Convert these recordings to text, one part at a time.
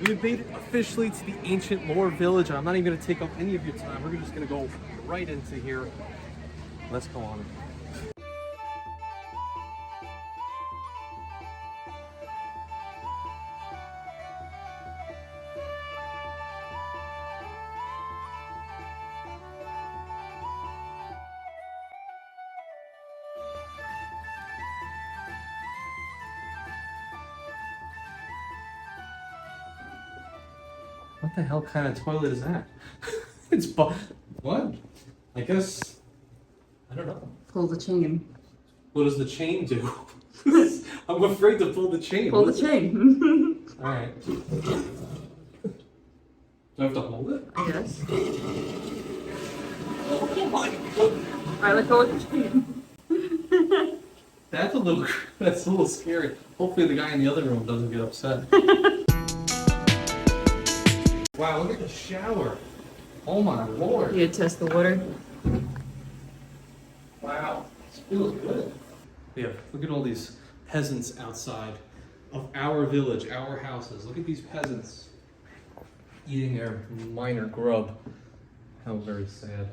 We've made it officially to the ancient lore village, and I'm not even going to take up any of your time. We're just going to go right into here. Let's go on. What the hell kind of toilet is that? It's what? I guess, I don't know. Pull the chain. What does the chain do? I'm afraid to pull the chain. Pull the chain. Alright. Do I have to hold it? I guess. Oh my god. Alright, let's go with the chain. That's a little scary. Hopefully the guy in the other room doesn't get upset. Wow, look at the shower. Oh my lord. You test the water. Wow, this feels good. Yeah, look at all these peasants outside of our village, our houses. Look at these peasants eating their minor grub. How very sad.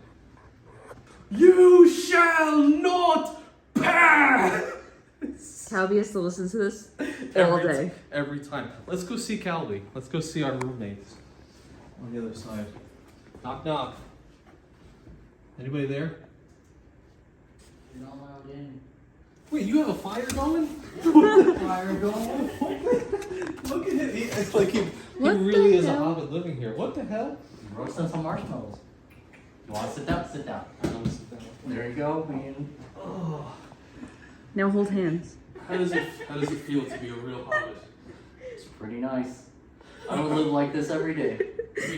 You shall not pass! Calby has to listen to this all day. Every time. Let's go see Calby. Let's go see our roommates on the other side. Knock, knock. Anybody there? You're not allowed in. Wait, you have a fire going? Fire going? Look at it. It's like he What really the is a hell? hobbit living here. What the hell? Roasting some marshmallows. You want to sit down? Sit down. There you go, man. Oh, Now hold hands. how does it feel to be a real hobbit? It's pretty nice. I don't live like this every day.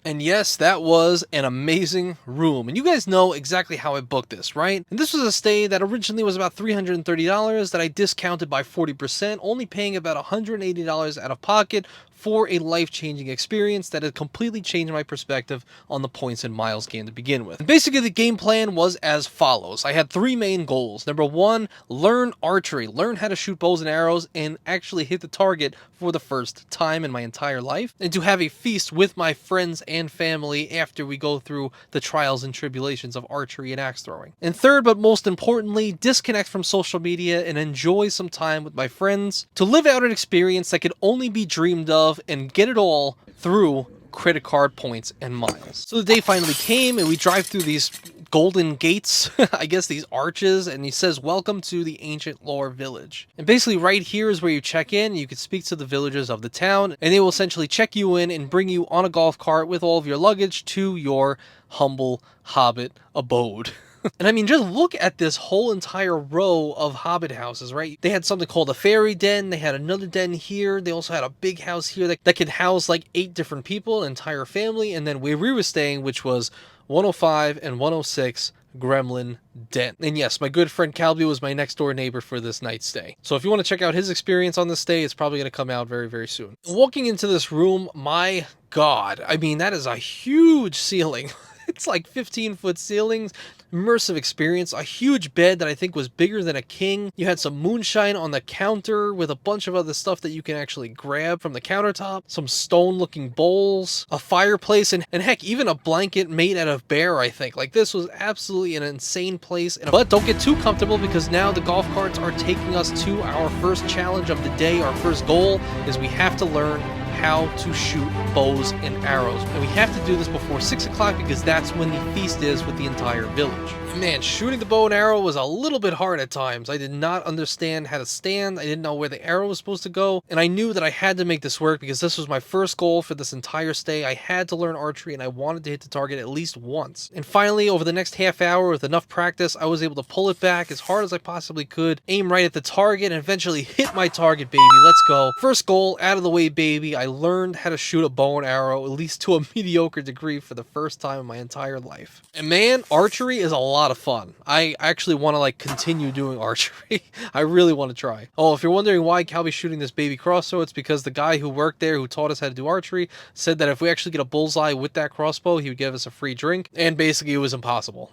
And yes, that was an amazing room. And you guys know exactly how I booked this, right? And this was a stay that originally was about $330 that I discounted by 40%, only paying about $180 out of pocket for a life-changing experience that had completely changed my perspective on the points and miles game to begin with. And basically, the game plan was as follows. I had three main goals. Number one, learn archery, learn how to shoot bows and arrows, and actually hit the target for the first time in my entire life, and to have a feast with my friends and family after we go through the trials and tribulations of archery and axe throwing. And third, but most importantly, disconnect from social media and enjoy some time with my friends to live out an experience that could only be dreamed of and get it all through credit card points and miles. So the day finally came and we drive through these golden gates, I guess these arches, and he says, welcome to the ancient lore village. And basically right here is where you check in. You can speak to the villagers of the town and they will essentially check you in and bring you on a golf cart with all of your luggage to your humble hobbit abode. And I mean, just look at this whole entire row of hobbit houses, right? They had something called a fairy den. They had another den here. They also had a big house here that could house like 8 different people, an entire family. And then where we were staying, which was 105 and 106 Gremlin Den. And yes, my good friend Calby was my next door neighbor for this night stay. So if you want to check out his experience on this stay, it's probably going to come out very, very soon. Walking into this room, my God, I mean, that is a huge ceiling. It's like 15-foot ceilings, immersive experience, a huge bed that I think was bigger than a king. You had some moonshine on the counter with a bunch of other stuff that you can actually grab from the countertop, some stone-looking bowls, a fireplace, and heck, even a blanket made out of bear, I think. Like, this was absolutely an insane place. But don't get too comfortable because now the golf carts are taking us to our first challenge of the day. Our first goal is we have to learn how to shoot bows and arrows. And we have to do this before 6 o'clock because that's when the feast is with the entire village. Man, shooting the bow and arrow was a little bit hard at times. I did not understand how to stand. I didn't know where the arrow was supposed to go. And I knew that I had to make this work because this was my first goal for this entire stay. I had to learn archery and I wanted to hit the target at least once. And finally, over the next half hour with enough practice, I was able to pull it back as hard as I possibly could, aim right at the target, and eventually hit my target, baby. Let's go. First goal out of the way, baby. I learned how to shoot a bow and arrow, at least to a mediocre degree for the first time in my entire life. And man, archery is a lot lot of fun. I actually want to like continue doing archery. I really want to try. Oh, if you're wondering why Calby's shooting this baby crossbow, it's because the guy who worked there who taught us how to do archery said that if we actually get a bullseye with that crossbow, he would give us a free drink. And basically it was impossible.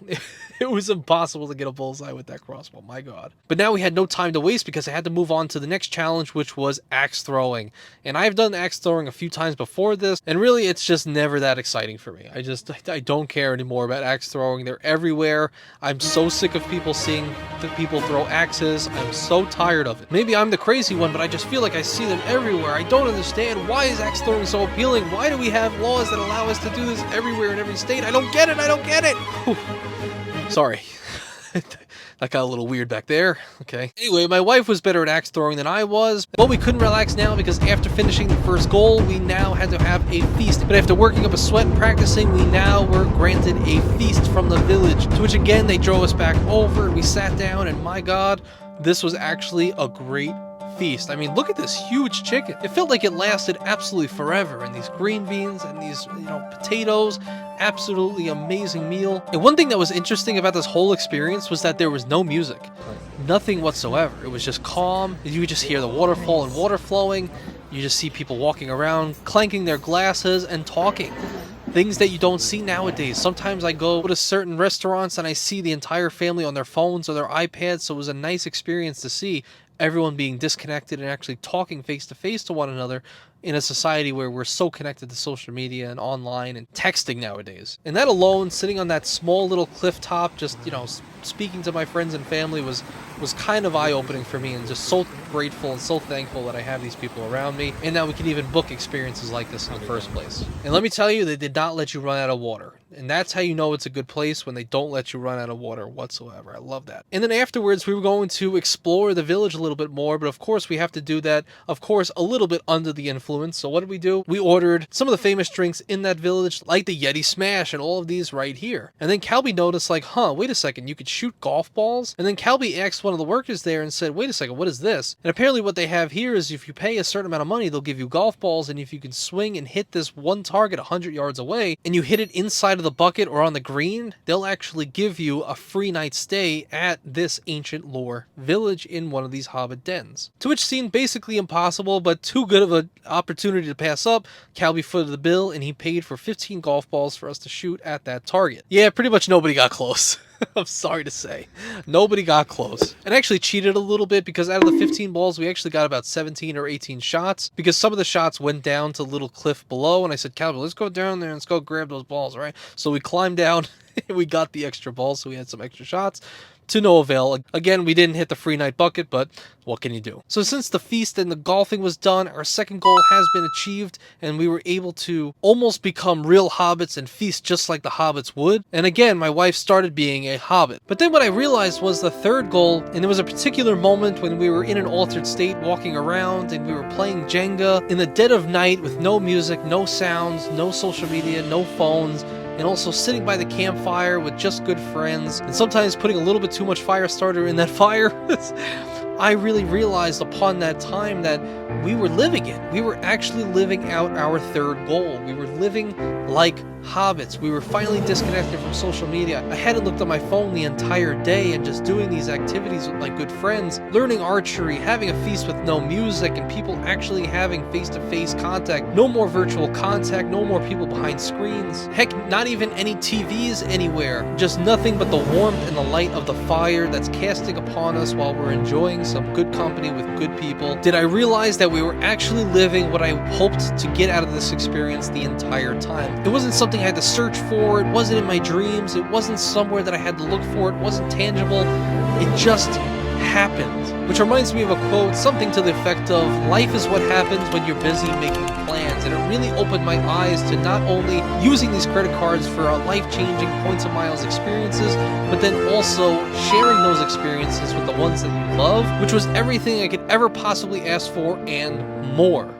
It was impossible to get a bullseye with that crossbow, my god. But now we had no time to waste because I had to move on to the next challenge, which was axe throwing. And I've done axe throwing a few times before this, and really it's just never that exciting for me. I don't care anymore about axe throwing. They're everywhere. I'm so sick of people seeing the people throw axes. I'm so tired of it. Maybe I'm the crazy one, but I just feel like I see them everywhere. I don't understand. Why is axe throwing so appealing? Why do we have laws that allow us to do this everywhere in every state? I don't get it. I don't get it. Whew. Sorry. That got a little weird back there. Okay. Anyway, my wife was better at axe throwing than I was, but we couldn't relax now because after finishing the first goal, we now had to have a feast. But after working up a sweat and practicing, we now were granted a feast from the village, to which again, they drove us back over and we sat down, and my god, this was actually a great feast. I mean, look at this huge chicken. It felt like it lasted absolutely forever, and these green beans and these, potatoes, absolutely amazing meal. And one thing that was interesting about this whole experience was that there was no music. Nothing whatsoever. It was just calm. You would just hear the waterfall and water flowing. You just see people walking around, clanking their glasses and talking. Things that you don't see nowadays. Sometimes I go to certain restaurants and I see the entire family on their phones or their iPads, so it was a nice experience to see everyone being disconnected and actually talking face to face to one another in a society where we're so connected to social media and online and texting nowadays. And that alone, sitting on that small little cliff top, just, speaking to my friends and family was kind of eye-opening for me, and just so grateful and so thankful that I have these people around me, and now we can even book experiences like this in the first place. And let me tell you, they did not let you run out of water. And that's how you know it's a good place, when they don't let you run out of water whatsoever. I love that. And then afterwards, we were going to explore the village a little bit more, but of course we have to do that, of course, a little bit under the influence. So what did we do? We ordered some of the famous drinks in that village, like the Yeti Smash and all of these right here. And then Calby noticed, like, wait a second, you could shoot golf balls? And then Calby asked one of the workers there and said, wait a second, what is this? And apparently what they have here is if you pay a certain amount of money, they'll give you golf balls, and if you can swing and hit this one target 100 yards away, and you hit it inside of the bucket or on the green, they'll actually give you a free night stay at this ancient lore village in one of these Hobbit Dens. To which seemed basically impossible, but too good of an opportunity to pass up. Calby footed the bill, and he paid for 15 golf balls for us to shoot at that target. Yeah, pretty much nobody got close. I'm sorry to say. Nobody got close. And I actually cheated a little bit, because out of the 15 balls, we actually got about 17 or 18 shots, because some of the shots went down to the little cliff below, and I said, Calby, let's go down there and let's go grab those balls, all right? So we climbed down, and we got the extra balls, so we had some extra shots. To no avail. Again, we didn't hit the free night bucket, but what can you do? So since the feast and the golfing was done, our second goal has been achieved, and we were able to almost become real hobbits and feast just like the hobbits would. And again, my wife started being a hobbit. But then what I realized was the third goal, and there was a particular moment when we were in an altered state walking around, and we were playing Jenga in the dead of night with no music, no sounds, no social media, no phones, and also sitting by the campfire with just good friends, and sometimes putting a little bit too much fire starter in that fire. I really realized upon that time that we were living it. We were actually living out our third goal. We were living like hobbits. We were finally disconnected from social media. I hadn't looked at my phone the entire day, and just doing these activities with my good friends, learning archery, having a feast with no music, and people actually having face-to-face contact. No more virtual contact, no more people behind screens. Heck, not even any TVs anywhere. Just nothing but the warmth and the light of the fire that's casting upon us while we're enjoying some good company with good people. Did I realize that we were actually living what I hoped to get out of this experience the entire time? It wasn't something I had to search for, it wasn't in my dreams, it wasn't somewhere that I had to look for, it wasn't tangible, it just happened. Which reminds me of a quote, something to the effect of, life is what happens when you're busy making plans. And it really opened my eyes to not only using these credit cards for life-changing points of miles experiences, but then also sharing those experiences with the ones that you love, which was everything I could ever possibly ask for and more.